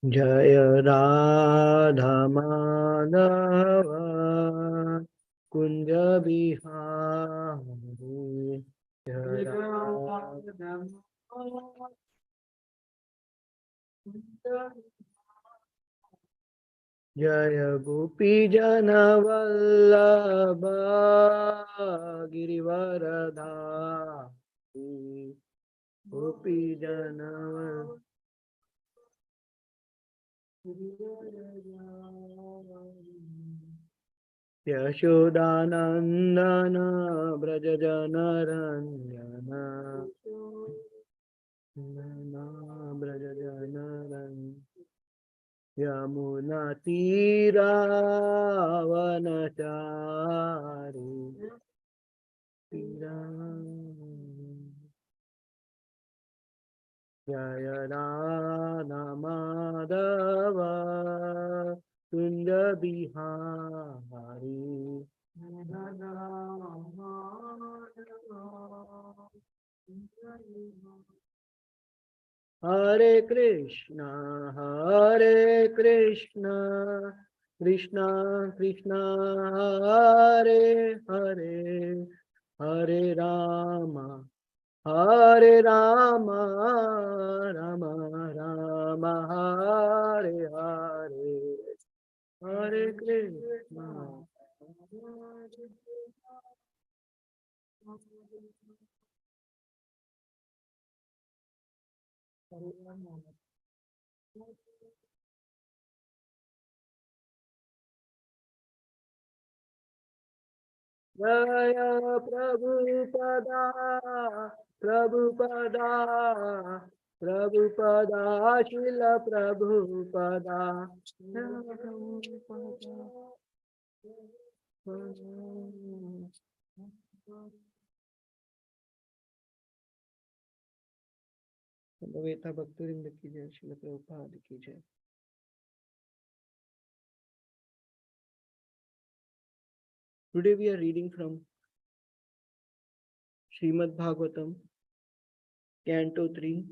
जय राधा माधव कुंज बिहारी। जय राधा जय गोपी जन वल्लभ गिरिवरधारी। गोपी जन यशोदानंदन ब्रज जनरंजन ब्रज जनरंजन यमुना तीरावनचारी। जय राधा माधव कुंज बिहारी। हरे कृष्णा कृष्णा कृष्णा हरे हरे हरे राम राम राम हरे हरे हरे कृष्णा। जय प्रभुपदा प्रभुपदा प्रभुपदा शिल प्रभुपदा। भगवता भक्तवृंद की जय, शिल प्रभुपाद की जय। Today we are reading from Srimad Bhagavatam, Canto 3,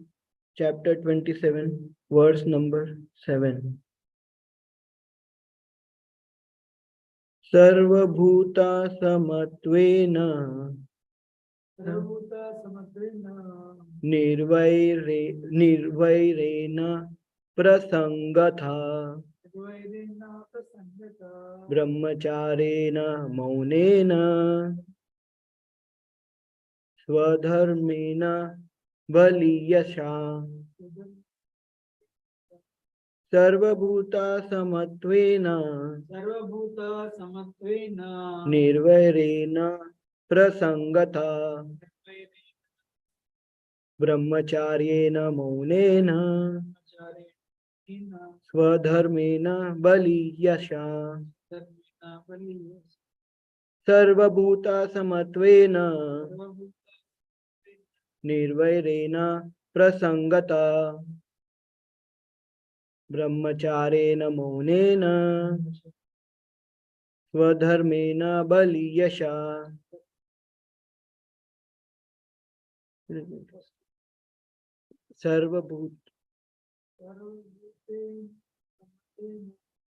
Chapter 27, verse number 7. सर्वभूता समत्वेन निर्वैरेण प्रसंगतः ब्रह्मचारेण मौनेन स्वधर्मेण बलीयसा। सर्वभूता समत्वेन निर्वैरेण प्रसंगतः ब्रह्मचार्येण मौनेन स्वधर्मेण बलीयसा। सर्वभूता समत्वेन निर्वैरेण प्रसंगतः ब्रह्मचारेण मौनेन स्वधर्मेण बलीयसा।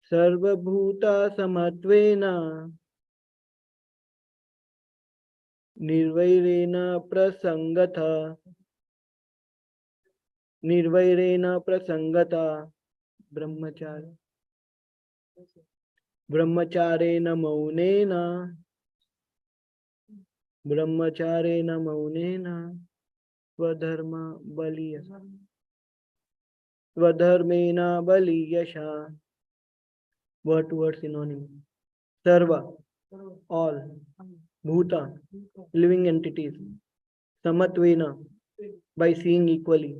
सर्वभूता समत्वेन निर्वैरेण प्रसंगतः ब्रह्मचारेण मौनेन स्वधर्मेण बलीयसा। What word synonym? Sarva, all, bhuta, living entities, samatvena, by seeing equally,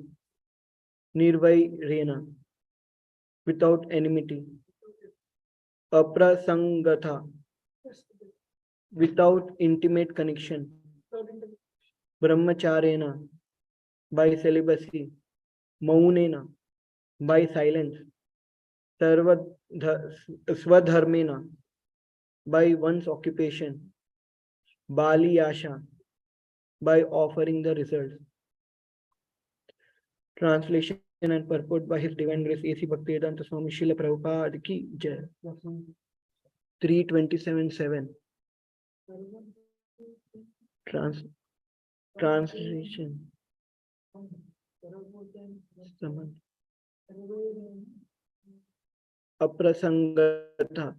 nirvairena, without enmity, aprasangatha, without intimate connection, brahmacharena, by celibacy, maunena, by silence, swadharmena, by one's occupation, Bali Asha, by offering the results. Translation and purport by His Divine Grace A.C. Bhaktivedanta Swami Srila Prabhupada ki Jai. 327.7. Trans Translation. Aprasangata.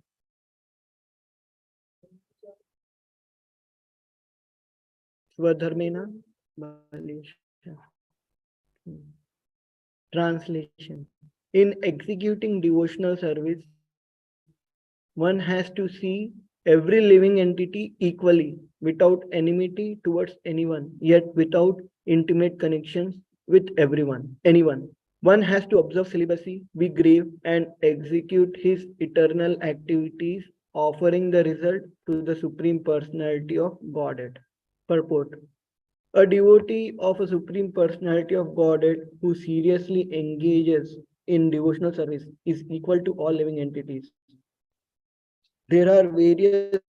Swadharmena. Translation. In executing devotional service, one has to see every living entity equally, without enmity towards anyone, yet without intimate connections with anyone. One has to observe celibacy, be grave, and execute his eternal activities, offering the result to the Supreme Personality of Godhead. Purport. A devotee of a Supreme Personality of Godhead who seriously engages in devotional service is equal to all living entities. There are various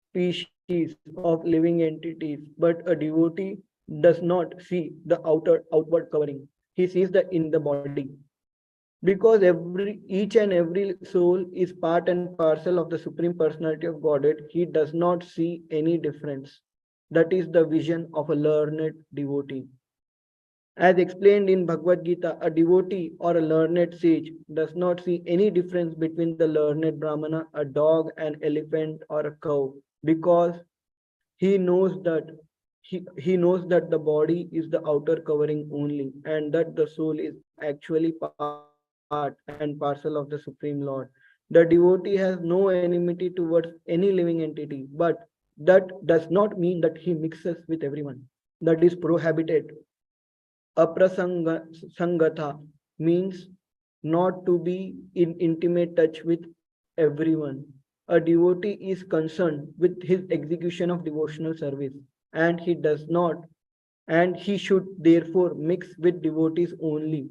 species of living entities, but a devotee does not see the outward covering. He sees the in the body. Because each and every soul is part and parcel of the Supreme Personality of Godhead, he does not see any difference. That is the vision of a learned devotee. As explained in Bhagavad Gita, a devotee or a learned sage does not see any difference between the learned Brahmana, a dog, an elephant, or a cow, because he knows that he knows that the body is the outer covering only, and that the soul is actually part and parcel of the Supreme Lord. The devotee has no enmity towards any living entity, but that does not mean that he mixes with everyone. That is prohibited. Aprasangata means not to be in intimate touch with everyone. A devotee is concerned with his execution of devotional service, and he does not, and he should therefore mix with devotees only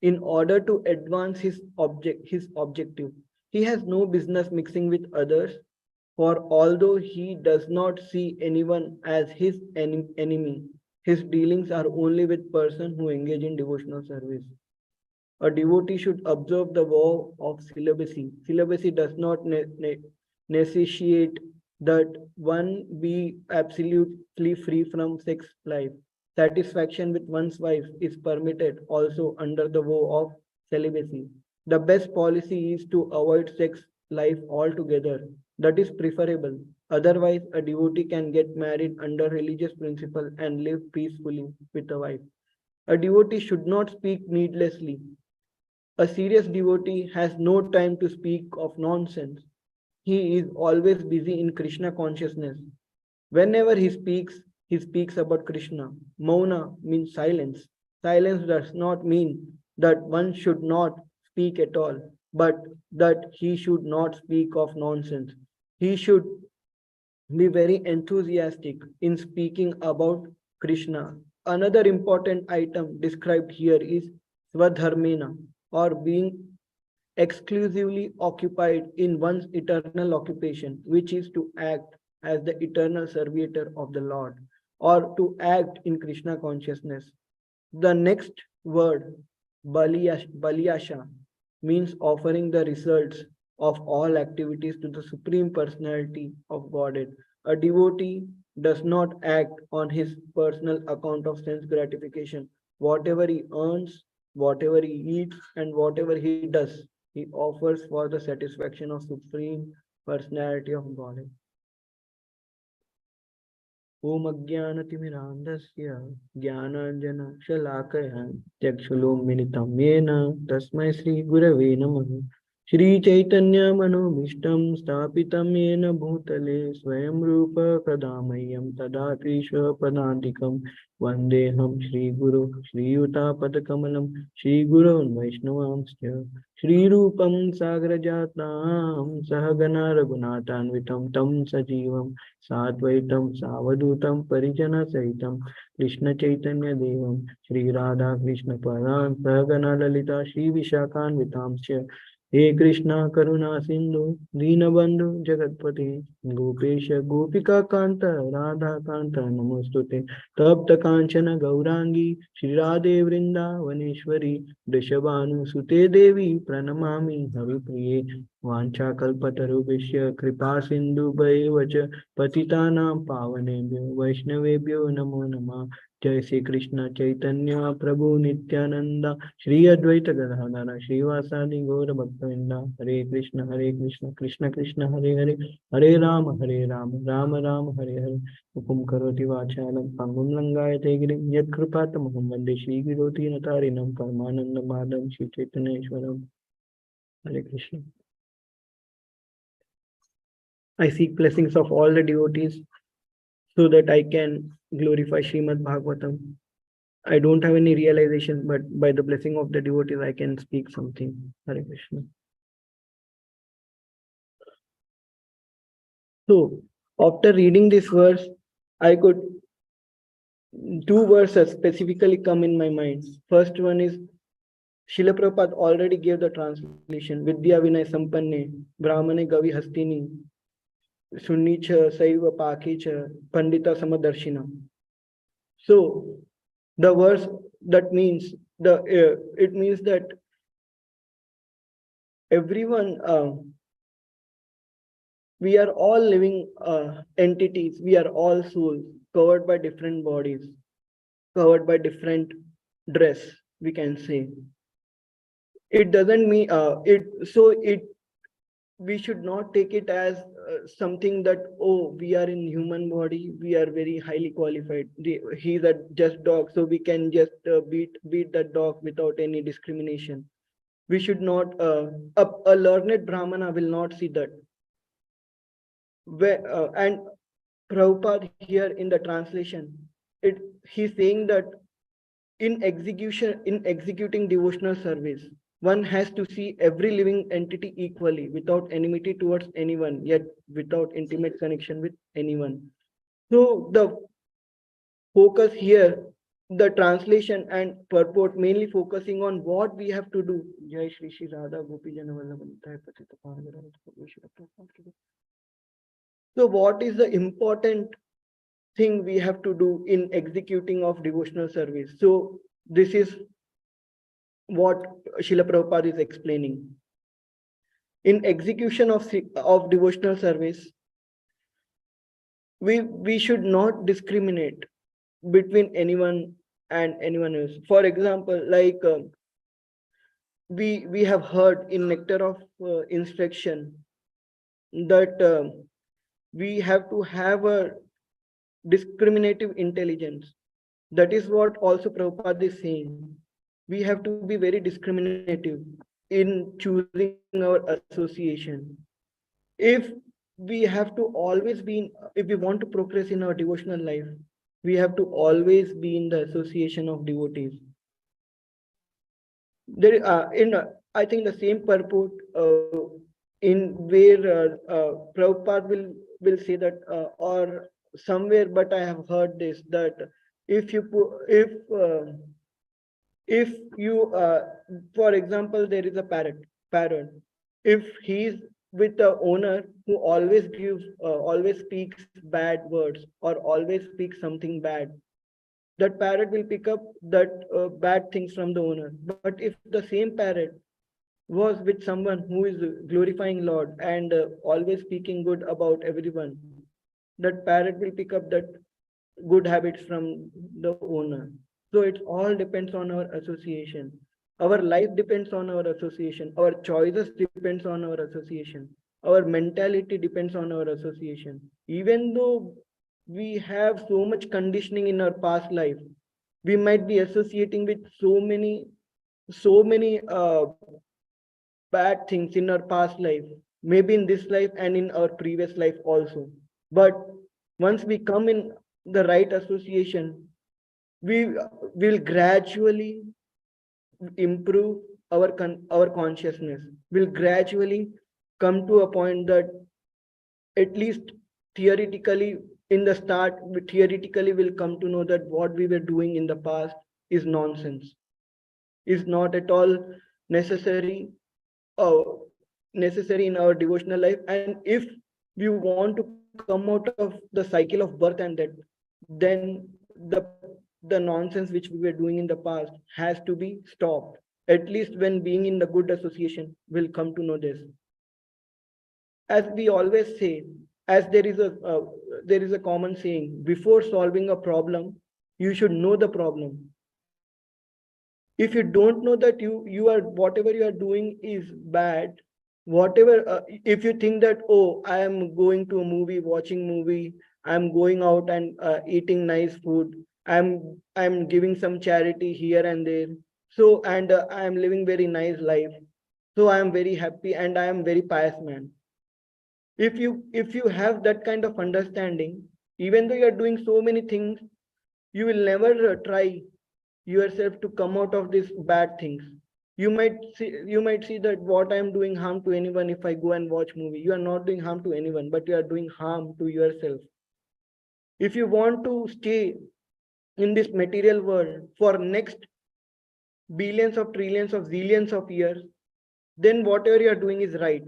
in order to advance his objective. He has no business mixing with others, for although he does not see anyone as his enemy, his dealings are only with persons who engage in devotional service. A devotee should observe the vow of celibacy. Celibacy does not necessitate that one be absolutely free from sex life. Satisfaction with one's wife is permitted also under the vow of celibacy. The best policy is to avoid sex life altogether. That is preferable. Otherwise, a devotee can get married under religious principle and live peacefully with a wife. A devotee should not speak needlessly. A serious devotee has no time to speak of nonsense. He is always busy in Krishna consciousness. Whenever he speaks about Krishna. Mauna means silence. Silence does not mean that one should not speak at all, but that he should not speak of nonsense. He should be very enthusiastic in speaking about Krishna. Another important item described here is Swadharmena, or being exclusively occupied in one's eternal occupation, which is to act as the eternal servitor of the Lord, or to act in Krishna consciousness. The next word, Baliyasha, means offering the results of all activities to the Supreme Personality of Godhead. A devotee does not act on his personal account of sense gratification. Whatever he earns, whatever he eats, and whatever he does, he offers for the satisfaction of Supreme Personality of Godhead. ॐ अज्ञानतिमिरान्धस्य ज्ञानाञ्जनशलाकया चक्षुरुन्मिलितं येन तस्मै श्रीगुरवे नमः। श्रीचैतन्यमनोभीष्टं स्थापितं येन भूतले स्वयं रूप कदा मह्यं ददाति स्वपदान्तिकं। वन्देऽहं श्रीगुरो श्रीयुतापदकमलं श्रीगुरोन् वैष्णवांश्च श्रीरूपं सागरजातां सहगना रघुनाथान्वितं तं सजीवं साद्वैतं सावधूतं परिजनसहितं कृष्णचैतन्यदेवं श्रीराधाकृष्णपदान् सहगना ललिता श्रीविशाखान्वितांश्च हे कृष्णा करुणा सिंधु दीनबंधु जगतपते गोपेश गोपिका कांत राधा कांत नमोस्तुते तप्त कांचन गौरांगी श्री राधे वृंदावनेश्वरी वृषभानुसुते देवी प्रणमामि हरिप्रिये वाञ्छाकल्पतरुभ्यश्च कृपा सिन्धुभ्यैव च पतितानां पावनेभ्यो वैष्णवेभ्यो नमो नमः जय श्री कृष्ण चैतन्य प्रभु नित्यानंद श्री अद्वैत गदाधर श्रीवासादि गौर भक्तवृंदा हरे कृष्ण कृष्ण कृष्ण हरे हरे राम राम राम हरे हरे हुकुम करोति वाचालं पंगुं लंघायते गिरिं यत्कृपातमहं वन्दे श्रीविरोधिनतारिणं परमानन्दमाधवं श्रीचैतन्येश्वरम् हरे Krishna I seek blessings of all the devotees so that I can glorify Srimad Bhagavatam. I don't have any realization, but by the blessing of the devotees, I can speak something. Hare Krishna. So, after reading this verse, I could two verses specifically come in my mind. First one is Srila Prabhupada already gave the translation. Vidya Vinay Sampanne, Brahmane Gavi Hastini, Sunnicha Saiva Pakicha, Pandita Samadarshina. So, the verse that means it means that everyone we are all living entities, we are all souls covered by different bodies, covered by different dress, we can say. It doesn't mean it we should not take it as something that, oh, we are in human body, we are very highly qualified, he's a just dog, so we can just beat that dog without any discrimination. We should not a learned brahmana will not see that. And Prabhupada here in the translation, he's saying that in executing devotional service, one has to see every living entity equally, without enmity towards anyone, yet without intimate connection with anyone. So the focus here, the translation and purport mainly focusing on what we have to do. Jai Shri Shri Radha Gopi Jana Vallabha Nitai Patita Pavana Radha. So what is the important thing we have to do in executing of devotional service? So this is what Srila Prabhupada is explaining. In execution of devotional service, we should not discriminate between anyone and anyone else. For example, like we have heard in Nectar of Instruction that we have to have a discriminative intelligence. That is what also Prabhupada is saying. We have to be very discriminative in choosing our association. If we have to always be in, if we want to progress in our devotional life, we have to always be in the association of devotees. There, I think the same purport in where Prabhupada will say that, or somewhere, but I have heard this that if you put, if you for example, there is a parrot, if he's with the owner who always gives always speaks bad words or always speaks something bad, that parrot will pick up that bad things from the owner. But if the same parrot was with someone who is glorifying Lord and always speaking good about everyone, that parrot will pick up that good habits from the owner. So it all depends on our association. Our life depends on our association. Our choices depends on our association. Our mentality depends on our association. Even though we have so much conditioning in our past life, we might be associating with so many bad things in our past life, maybe in this life and in our previous life also. But once we come in the right association, we will gradually improve our consciousness. Will gradually come to a point that at least theoretically in the start, we theoretically will come to know that what we were doing in the past is nonsense, is not at all necessary, uh, necessary in our devotional life. And if we want to come out of the cycle of birth and death, then the nonsense which we were doing in the past has to be stopped. At least when being in the good association will come to know this. As we always say, as there is a common saying, before solving a problem, you should know the problem. If you don't know that you are whatever you are doing is bad, whatever if you think that, oh, I am going to a movie, watching movie, I'm going out and eating nice food, I'm giving some charity here and there, so and I am living very nice life, so I am very happy and I am very pious man. If you have that kind of understanding, even though you are doing so many things, you will never try yourself to come out of these bad things. You might see that what I am doing harm to anyone if I go and watch movie. You are not doing harm to anyone, but you are doing harm to yourself. If you want to stay in this material world for next billions of trillions of zillions of years, then whatever you are doing is right.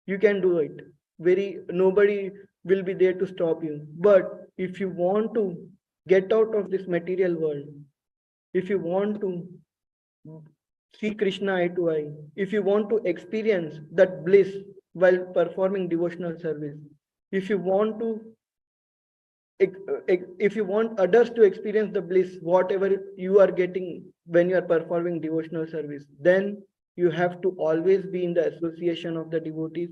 You can do it. Very nobody will be there to stop you. But if you want to get out of this material world, if you want to see Krishna eye to eye, if you want to experience that bliss while performing devotional service, if you want to if you want others to experience the bliss whatever you are getting when you are performing devotional service, then you have to always be in the association of the devotees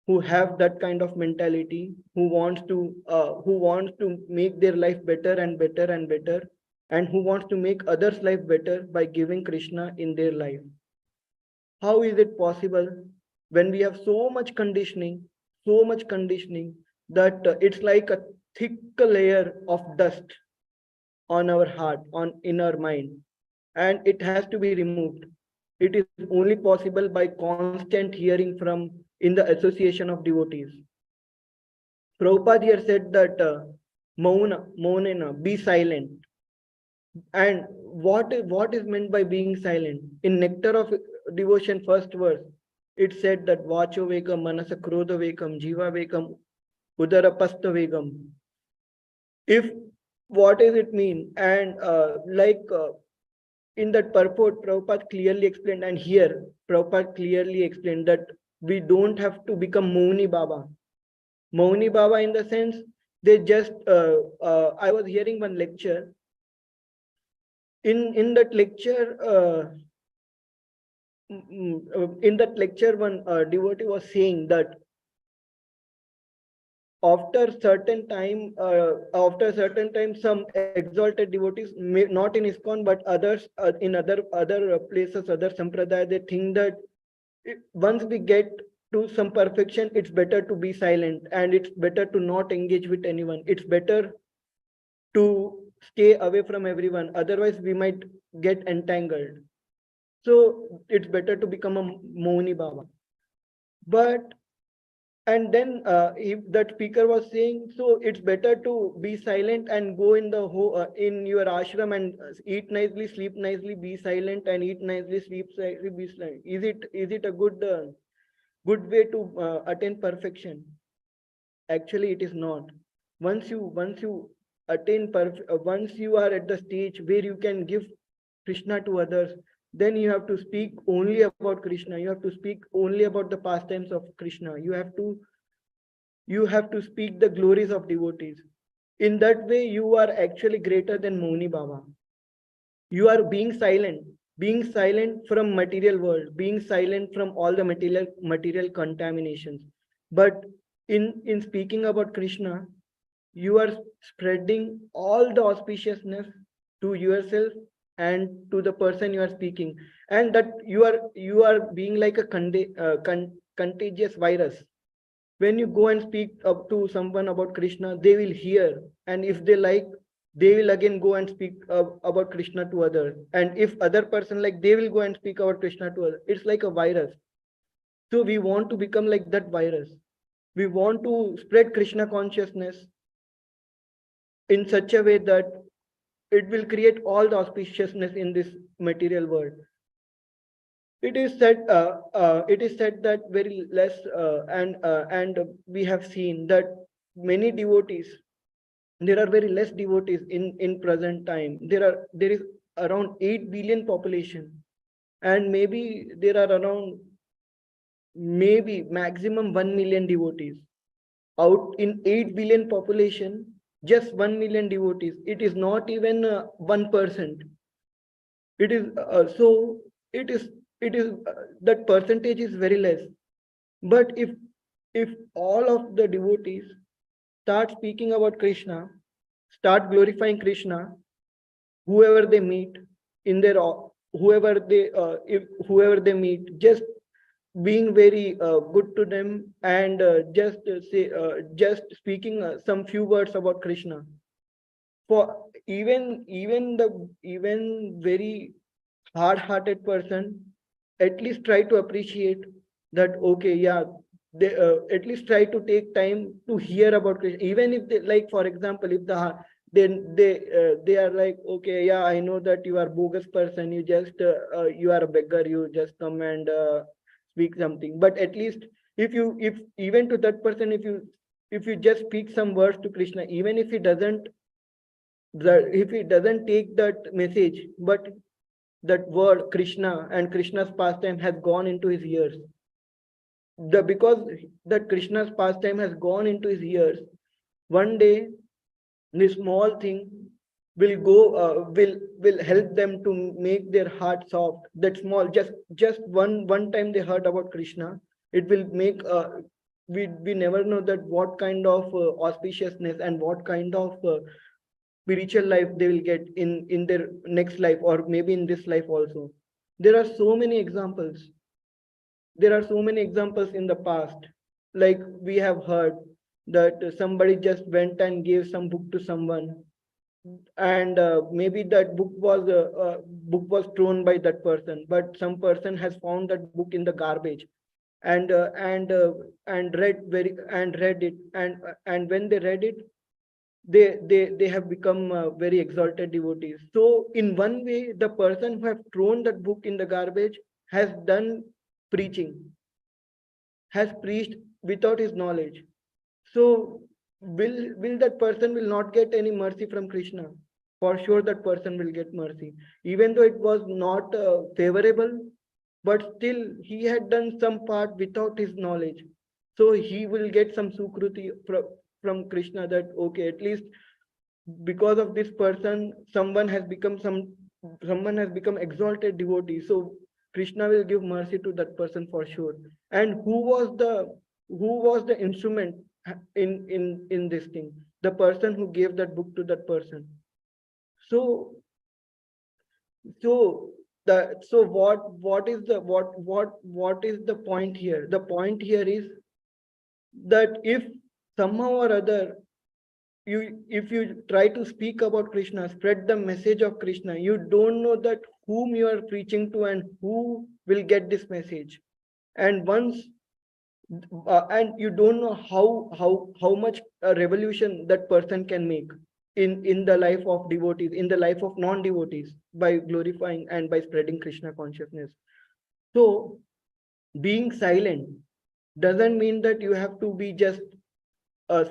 who have that kind of mentality, who wants to make their life better and better and better, and who wants to make others life better by giving Krishna in their life. How is it possible when we have so much conditioning that it's like a thick layer of dust on our heart, on in our mind, and it has to be removed. It is only possible by constant hearing from in the association of devotees. Prabhupada here said that maunena, be silent. And what is meant by being silent? In Nectar of Devotion, first verse, it said that vacho vekam, manasa krodha vekam, jiva vekam, udara pasta vegam. If what does it mean? And in that purport, Prabhupada clearly explained, and here Prabhupada clearly explained that we don't have to become Mouni Baba. Mouni Baba in the sense they just I was hearing one lecture. In that lecture, one devotee was saying that after certain time, some exalted devotees, not in ISKCON but others, in other places, other sampradaya, they think that once we get to some perfection, it's better to be silent and it's better to not engage with anyone. It's better to stay away from everyone. Otherwise, we might get entangled. So it's better to become a Mouni Baba. But and then if that speaker was saying, so it's better to be silent and go in the in your ashram and eat nicely, sleep nicely, be silent and eat nicely, sleep nicely, be silent. Is it a good way to attain perfection? Actually, it is not. Once you once you are at the stage where you can give Krishna to others, then you have to speak only about Krishna. You have to speak only about the pastimes of Krishna. You have to speak the glories of devotees. In that way, you are actually greater than Moni Baba. You are being silent from material world, being silent from all the material contaminations. But in speaking about Krishna, you are spreading all the auspiciousness to yourself and to the person you are speaking, and that you are being like a contagious virus. When you go and speak up to someone about Krishna, they will hear, and if they like, they will again go and speak about Krishna to others, and if other person like, they will go and speak about Krishna to others. It's like a virus. So we want to become like that virus. We want to spread Krishna consciousness in such a way that it will create all the auspiciousness in this material world. It is said that very less, and we have seen that many devotees, there are very less devotees in present time. There is around 8 billion population, and maybe there are around, maybe maximum 1 million devotees out in 8 billion population. Just 1 million devotees, it is not even 1%. It is so it is that percentage is very less. But if all of the devotees start speaking about Krishna, start glorifying Krishna, whoever they meet in their whoever they if whoever they meet, just being very good to them, and just speaking some few words about Krishna, for even very hard-hearted person at least try to appreciate that, okay, yeah, they at least try to take time to hear about Krishna. Even if they, like for example, if then they are like, okay, yeah, I know that you are bogus person, you just you are a beggar, you just come and speak something. But at least if even to that person, if you just speak some words to Krishna, even if he doesn't take that message, but that word Krishna and Krishna's pastime has gone into his ears. Because that Krishna's pastime has gone into his ears, one day this small thing will help them to make their heart soft. That small, just one time they heard about Krishna, it will make we never know that what kind of auspiciousness and what kind of spiritual life they will get in their next life, or maybe in this life also. There are so many examples. There are so many examples in the past. Like we have heard that somebody just went and gave some book to someone, and maybe that book was thrown by that person, but some person has found that book in the garbage, and read it, and when they read it, they have become very exalted devotees. So in one way, the person who have thrown that book in the garbage has done preaching, has preached without his knowledge. So will that person will not get any mercy from Krishna? For sure that person will get mercy, even though it was not favorable, but still he had done some part without his knowledge. So he will get some sukruti from Krishna, that okay, at least because of this person, someone has become exalted devotee. So Krishna will give mercy to that person for sure. And who was the instrument in this thing? The person who gave that book to that person. So so what is the point here? The point here is that if somehow or other if you try to speak about Krishna, spread the message of Krishna, you don't know that whom you are preaching to and who will get this message. And once and you don't know how much a revolution that person can make in the life of devotees, in the life of non-devotees, by glorifying and by spreading Krishna consciousness. So being silent doesn't mean that you have to be just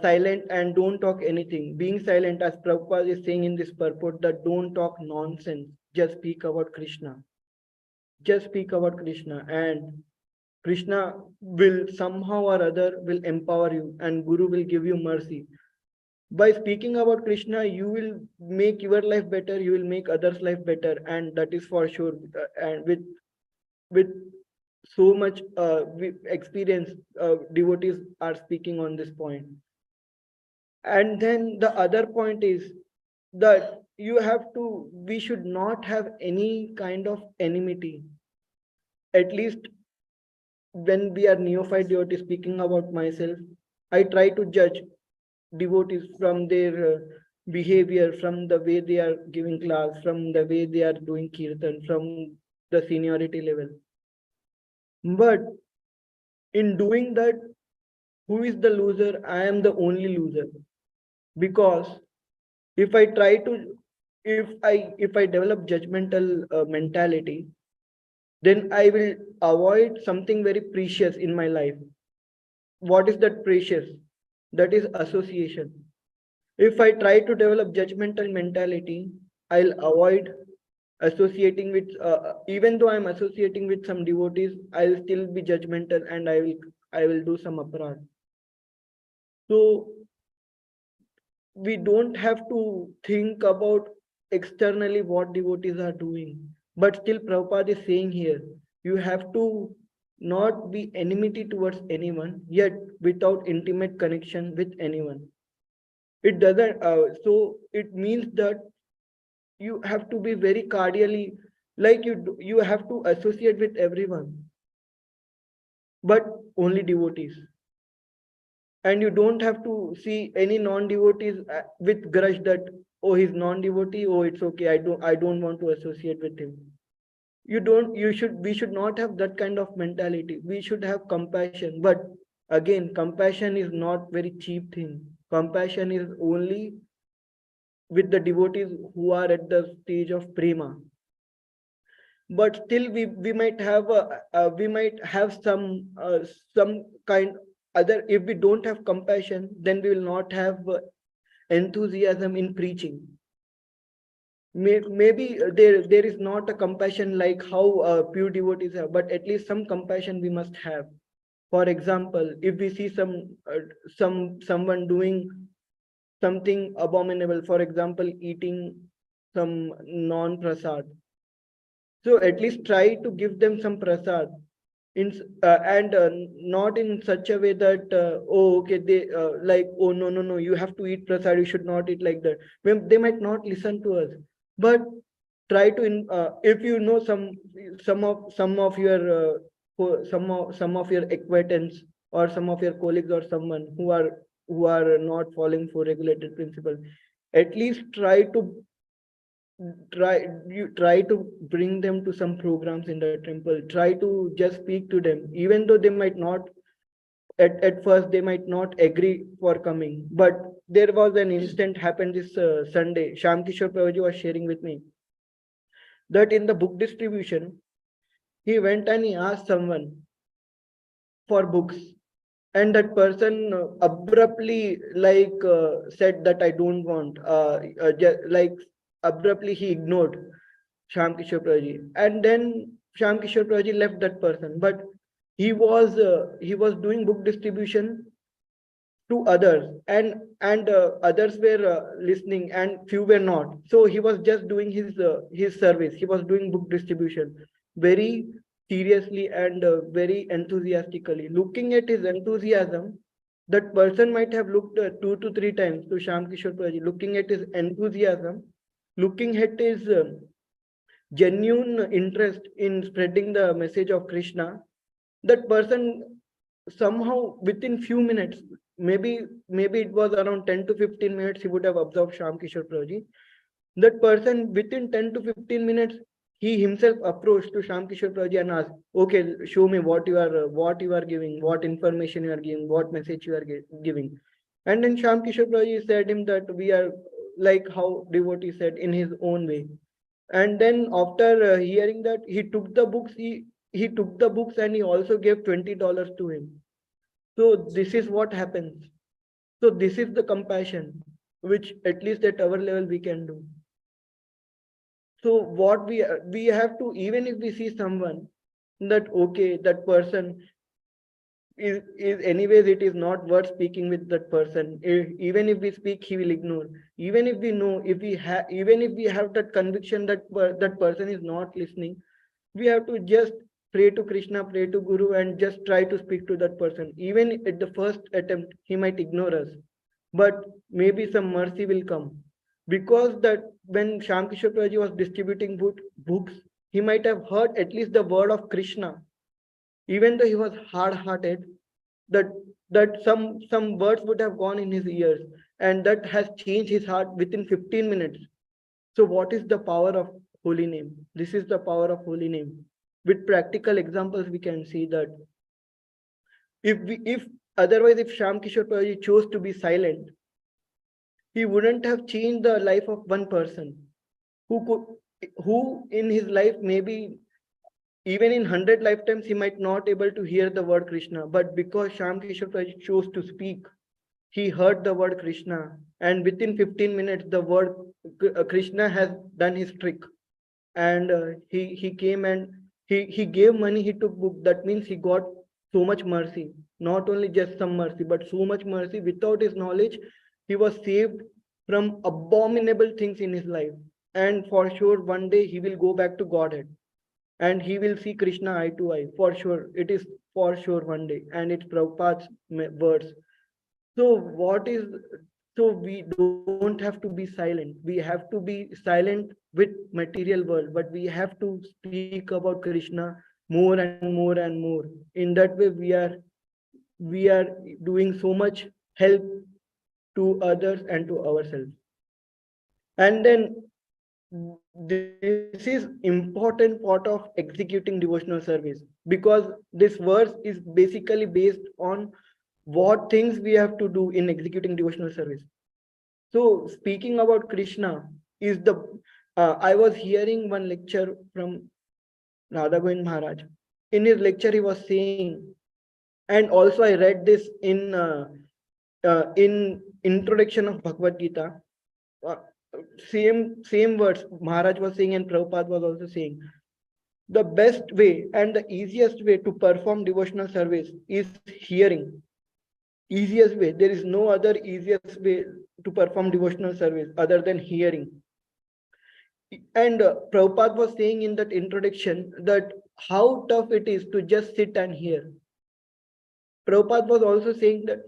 silent and don't talk anything. Being silent, as Prabhupada is saying in this purport, that don't talk nonsense, just speak about Krishna. Just speak about Krishna, and Krishna will somehow or other will empower you, and Guru will give you mercy. By speaking about Krishna, you will make your life better, you will make others' life better, and that is for sure. And with so much experience, devotees are speaking on this point. And then the other point is that we should not have any kind of enmity. At least when we are neophyte devotees, speaking about myself, I try to judge devotees from their behavior, from the way they are giving class, from the way they are doing kirtan, from the seniority level. But in doing that, who is the loser? I am the only loser. Because if I try to, if I develop judgmental mentality, then I will avoid something very precious in my life. What is that precious? That is association. If I try to develop judgmental mentality, I'll avoid associating with, even though I'm associating with some devotees, I'll still be judgmental and I will do some aparad. So we don't have to think about externally what devotees are doing. But still, Prabhupada is saying here, you have to not be enmity towards anyone, yet without intimate connection with anyone. It doesn't, so it means that you have to be very cordially, like you have to associate with everyone, but only devotees. And you don't have to see any non-devotees with grudge that, oh, he's non-devotee, oh, it's okay, I don't want to associate with him. We should not have that kind of mentality. We should have compassion. But again, compassion is not very cheap thing. Compassion is only with the devotees who are at the stage of prema. But still we might have some kind other. If we don't have compassion, then we will not have enthusiasm in preaching. Maybe there is not a compassion like how pure devotees have, but at least some compassion we must have. For example, if we see someone doing something abominable, for example, eating some non-prasad, so at least try to give them some prasad in and not in such a way that oh, okay, they like, oh, no, you have to eat prasad, you should not eat, like that. They might not listen to us, but try to if you know some of your some of your acquaintance or some of your colleagues or someone who are not following for regulated principle, at least try to bring them to some programs in the temple. Try to just speak to them, even though they might not at first they might not agree for coming. But there was an incident happened this Sunday. Sham Kishore Prabhuji was sharing with me that in the book distribution, he went and he asked someone for books, and that person abruptly said that I don't want, like abruptly he ignored Sham Kishore Prabhuji, and then Sham Kishore Prabhuji left that person. But he was doing book distribution to others, and others were listening and few were not. So he was just doing his service. He was doing book distribution very seriously and very enthusiastically. Looking at his enthusiasm, that person might have looked 2 to 3 times to Sham Kishore Prabhuji. Looking at his enthusiasm, looking at his genuine interest in spreading the message of Krishna, that person somehow within few minutes, maybe it was around 10 to 15 minutes, he would have observed Sham Kishore Prabhuji. That person within 10 to 15 minutes, he himself approached to Sham Kishore Prabhuji and asked, okay, show me what you are giving, what information you are giving, what message you are giving. And then Sham Kishore Prabhuji said him that we are like how devotee said in his own way. And then after hearing that, he took the books and he also gave $20 to him. So this is what happens. So this is the compassion which at least at our level we can do. So what we have to, even if we see someone that okay, that person is anyways, it is not worth speaking with that person. Even if we speak, he will ignore. Even if we know, even if we have that conviction that that person is not listening, we have to just pray to Krishna, pray to Guru, and just try to speak to that person. Even at the first attempt, he might ignore us, but maybe some mercy will come. Because that when Sham Kishore Prabhuji was distributing books, he might have heard at least the word of Krishna. Even though he was hard-hearted, that some words would have gone in his ears, and that has changed his heart within 15 minutes. So what is the power of holy name? This is the power of holy name. With practical examples, we can see that if otherwise, if Sham Kishore Prabhuji chose to be silent, he wouldn't have changed the life of one person who in his life, maybe Even in 100 lifetimes, he might not able to hear the word Krishna, but because Shyam Kishore Prasad chose to speak, he heard the word Krishna, and within 15 minutes, the word Krishna has done his trick, and he came and he gave money. He took book. That means he got so much mercy, not only just some mercy, but so much mercy. Without his knowledge, he was saved from abominable things in his life, and for sure, one day he will go back to Godhead and he will see Krishna eye to eye. For sure, it is for sure one day, and it's Prabhupada's words. So what is so we don't have to be silent. We have to be silent with material world, but we have to speak about Krishna more and more and more. In that way, we are doing so much help to others and to ourselves. And then this is important part of executing devotional service, because this verse is basically based on what things we have to do in executing devotional service. So speaking about Krishna is the I was hearing one lecture from Radha Govind Maharaj. In his lecture, he was saying, and also I read this in introduction of Bhagavad Gita. Uh, same words Maharaj was saying and Prabhupada was also saying. The best way and the easiest way to perform devotional service is hearing. Easiest way. There is no other easiest way to perform devotional service other than hearing. And Prabhupada was saying in that introduction that how tough it is to just sit and hear. Prabhupada was also saying that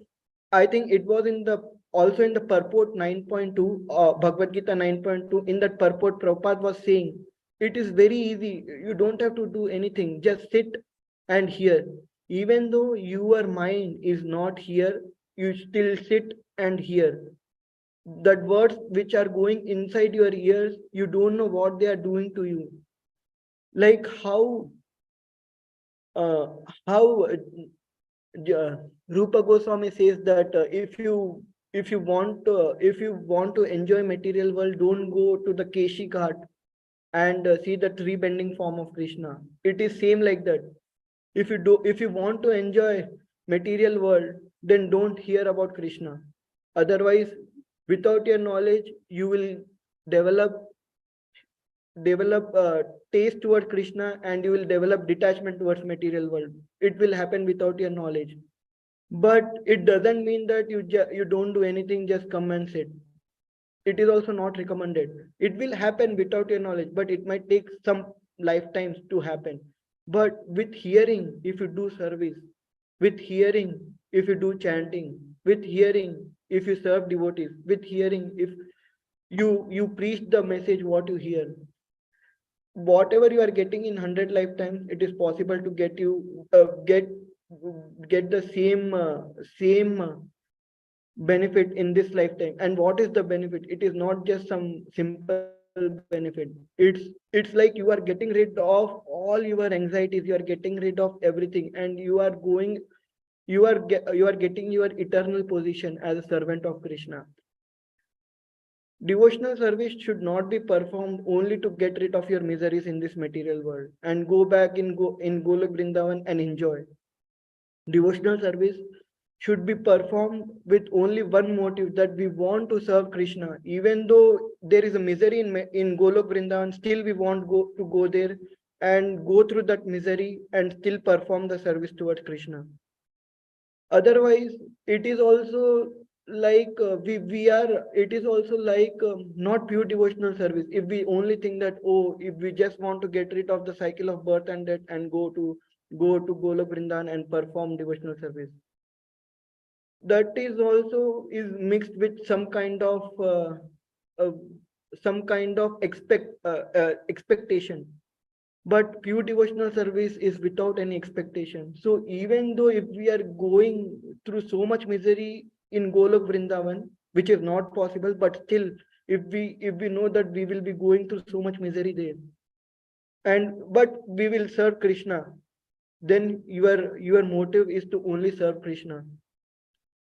I think it was in the also in the purport 9.2, Bhagavad Gita 9.2. In that purport, Prabhupada was saying it is very easy. You don't have to do anything. Just sit and hear. Even though your mind is not here, you still sit and hear. That words which are going inside your ears, you don't know what they are doing to you. Like uh, how Rupa Goswami says that if you want to enjoy material world, don't go to the Keshi Ghat and see the tree bending form of Krishna. It is same like that. If you want to enjoy material world, then don't hear about Krishna. Otherwise, without your knowledge, you will develop taste towards Krishna, and you will develop detachment towards material world. It will happen without your knowledge. But it doesn't mean that you don't do anything, just come and sit. It is also not recommended. It will happen without your knowledge, but it might take some lifetimes to happen. But with hearing, if you do service, with hearing, if you do chanting, with hearing, if you serve devotees, with hearing, if you preach the message what you hear, whatever you are getting in 100 lifetimes, it is possible to get the same benefit in this lifetime. And what is the benefit? It is not just some simple benefit. It's like you are getting rid of all your anxieties, you are getting rid of everything, and you are getting your eternal position as a servant of Krishna. Devotional service should not be performed only to get rid of your miseries in this material world and go back in Golok Vrindavan and enjoy. Devotional service should be performed with only one motive, that we want to serve Krishna. Even though there is a misery in Golok Vrindavan, still we want to go there and go through that misery and still perform the service towards Krishna. Otherwise, it is also like we are. It is also like not pure devotional service. If we only think that, oh, if we just want to get rid of the cycle of birth and death and go to Golok Vrindavan and perform devotional service, that is also is mixed with uh, some kind of expectation. But pure devotional service is without any expectation. So even though if we are going through so much misery in Golok Vrindavan, which is not possible, but still, if we know that we will be going through so much misery there, and but we will serve Krishna, then your motive is to only serve Krishna.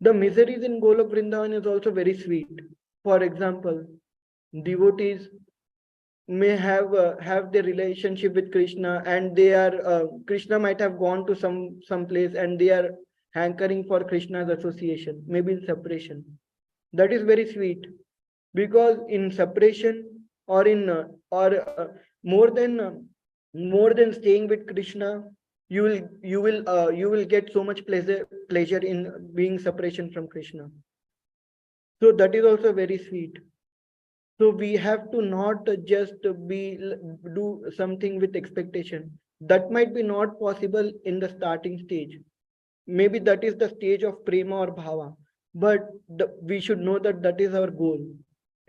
The miseries in Golok Vrindavan is also very sweet. For example, devotees have their relationship with Krishna, and they are Krishna might have gone to some place, and they are hankering for Krishna's association, maybe in separation. That is very sweet, because in separation, or in more than more than staying with Krishna, you will get so much pleasure in being separation from Krishna. So that is also very sweet. So we have to not just do something with expectation. That might be not possible in the starting stage. Maybe that is the stage of prema or bhava, but we should know that that is our goal,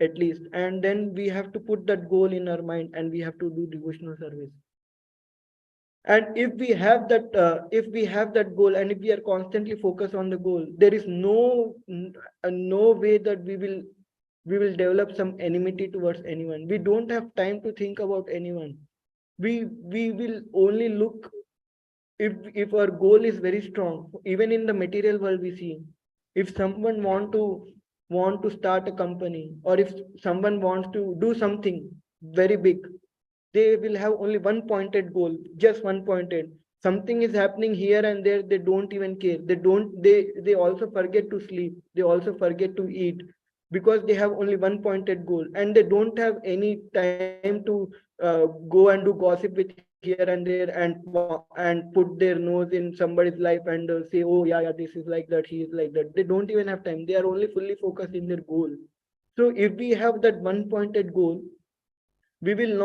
at least, and then we have to put that goal in our mind, and we have to do devotional service. And if we have that goal, and if we are constantly focused on the goal, there is no way that we will develop some enmity towards anyone. We don't have time to think about anyone. We will only look, if our goal is very strong. Even in the material world, we see, if someone want to start a company, or if someone wants to do something very big, they will have only one pointed goal, just one pointed. Something is happening here and there, they don't even care. They also forget to sleep, they also forget to eat, because they have only one pointed goal, and they don't have any time to go and do gossip with here and there, and put their nose in somebody's life, and say, oh yeah, this is like that, he is like that. They don't even have time. They are only fully focused in their goal. So if we have that one pointed goal, we will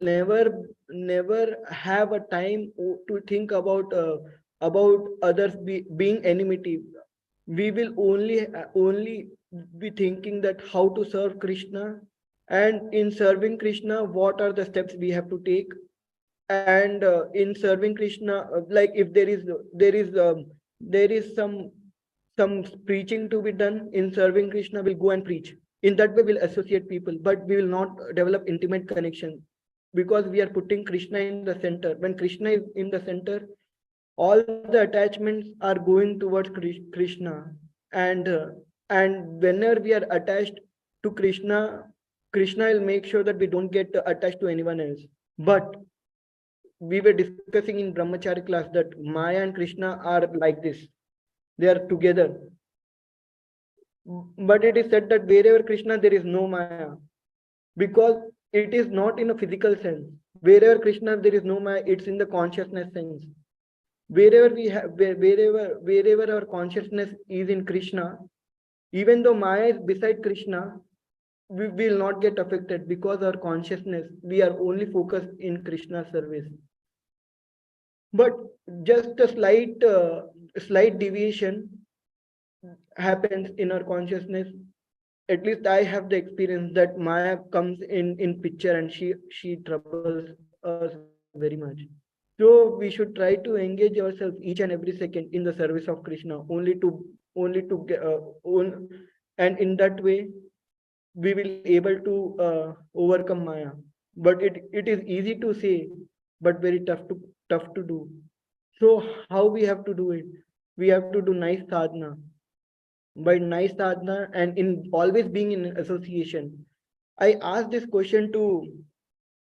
never have a time to think about others being enmity. We will only be thinking that how to serve Krishna, and in serving Krishna, what are the steps we have to take. And in serving Krishna, like if there is some preaching to be done in serving Krishna, will go and preach. In that way, we'll associate people, but we will not develop intimate connection, because we are putting Krishna in the center. When Krishna is in the center, all the attachments are going towards Krishna. And whenever we are attached to Krishna, Krishna will make sure that we don't get attached to anyone else. But we were discussing in Brahmachari class that Maya and Krishna are like this. They are together. But it is said that wherever Krishna, there is no Maya, because it is not in a physical sense. Wherever Krishna, there is no Maya, it's in the consciousness sense. Wherever our consciousness is in Krishna, even though Maya is beside Krishna, we will not get affected, because our consciousness, we are only focused in Krishna's service. But just a slight deviation happens in our consciousness. At least I have the experience that Maya comes in picture, and she troubles us very much. So we should try to engage ourselves each and every second in the service of Krishna, only to get and in that way we will able to overcome Maya. But it is easy to say, but very tough to do. So how we have to do it? We have to do nice sadhana. By nice sadhana, and in always being in association. I asked this question to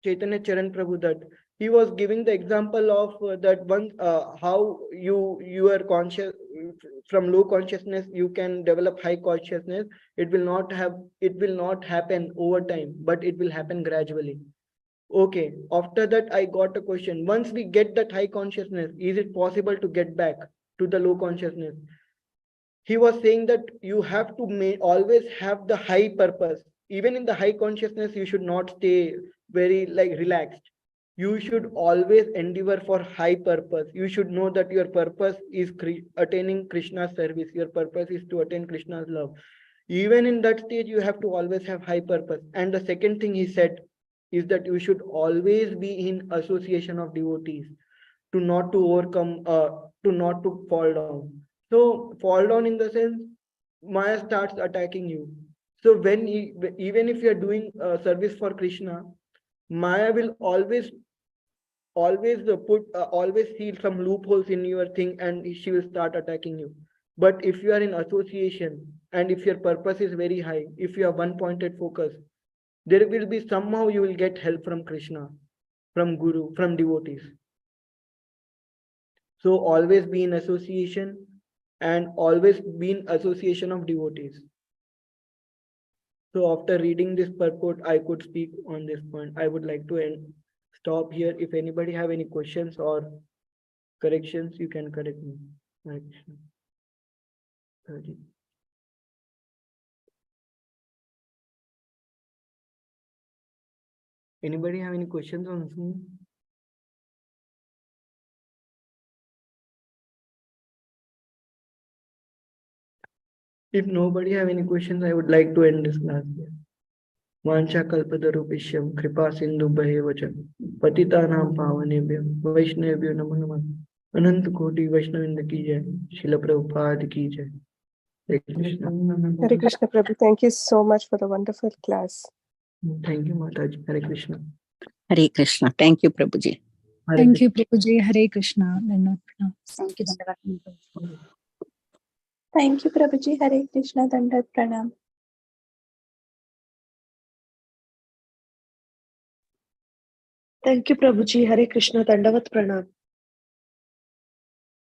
Chaitanya Charan Prabhu, that he was giving the example of that one, how you are conscious from low consciousness, you can develop high consciousness. It will not happen over time, but it will happen gradually. Okay, after that I got a question. Once we get that high consciousness, is it possible to get back to the low consciousness? He was saying that you have to always have the high purpose. Even in the high consciousness, you should not stay very like relaxed. You should always endeavor for high purpose. You should know that your purpose is attaining Krishna's service. Your purpose is to attain Krishna's love. Even in that stage, you have to always have high purpose. And the second thing he said is that you should always be in association of devotees, to not to overcome, to not to fall down. So fall down in the sense, Maya starts attacking you. So even if you are doing service for Krishna, Maya will always see some loopholes in your thing, and she will start attacking you. But if you are in association, and if your purpose is very high, if you have one pointed focus, there will be somehow you will get help from Krishna, from Guru, from devotees. So always be in association, and always be in association of devotees. So after reading this purport, I could speak on this point. I would like to stop here. If anybody have any questions or corrections, you can correct me. Hare Krishna. Hare. Anybody have any questions on Zoom? If nobody have any questions, I would like to end this class here. वांछा कल्पतरुभ्यश्च कृपा सिन्धुभ्येव च पतितानां पावनेभ्यो वैष्णवेभ्यो नमो नमः। अनंत कोटि वैष्णववृंद की जय। श्रील प्रभुपाद की जय। Hare Krishna. Hare Krishna Prabhu, thank you so much for the wonderful class. Thank you, Mataji. Hare Krishna. Hare Krishna. Thank you, Prabhuji. Hare Thank you, Krishna. Prabhuji. Hare Krishna. Dandavat. Thank you. Thank you, Prabhuji. Hare Krishna. Dandavat Pranam. Thank you, Prabhuji. Hare Krishna. Dandavat Pranam.